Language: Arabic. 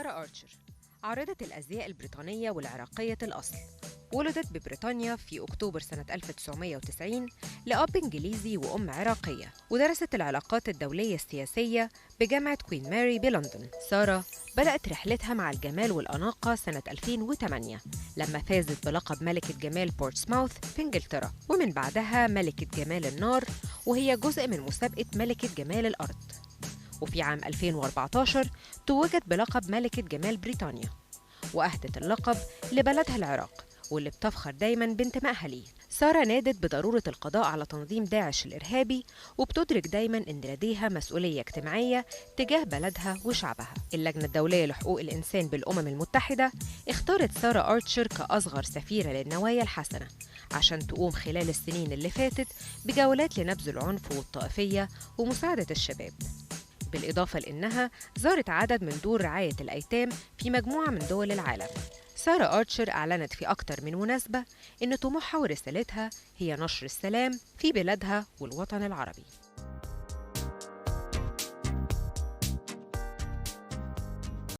سارة آرشر عارضة الأزياء البريطانية والعراقية الأصل. ولدت ببريطانيا في أكتوبر سنة 1990 لأب إنجليزي وأم عراقية، ودرست العلاقات الدولية السياسية بجامعة كوين ماري بلندن. سارة بدأت رحلتها مع الجمال والأناقة سنة 2008 لما فازت بلقب ملكة جمال بورتسماوث في إنجلترا، ومن بعدها ملكة جمال النار، وهي جزء من مسابقة ملكة جمال الأرض. وفي عام 2014 توجت بلقب ملكة جمال بريطانيا، وأهدت اللقب لبلدها العراق واللي بتفخر دايما بانتمائها ليه. سارة نادت بضرورة القضاء على تنظيم داعش الإرهابي، وبتدرك دايما أن لديها مسؤولية اجتماعية تجاه بلدها وشعبها. اللجنة الدولية لحقوق الإنسان بالأمم المتحدة اختارت سارة آرشر كأصغر سفيرة للنوايا الحسنة عشان تقوم خلال السنين اللي فاتت بجولات لنبذ العنف والطائفية ومساعدة الشباب، بالإضافة لأنها زارت عدد من دور رعاية الأيتام في مجموعة من دول العالم. سارة آرشر أعلنت في أكتر من مناسبة إن طموحها ورسالتها هي نشر السلام في بلادها والوطن العربي.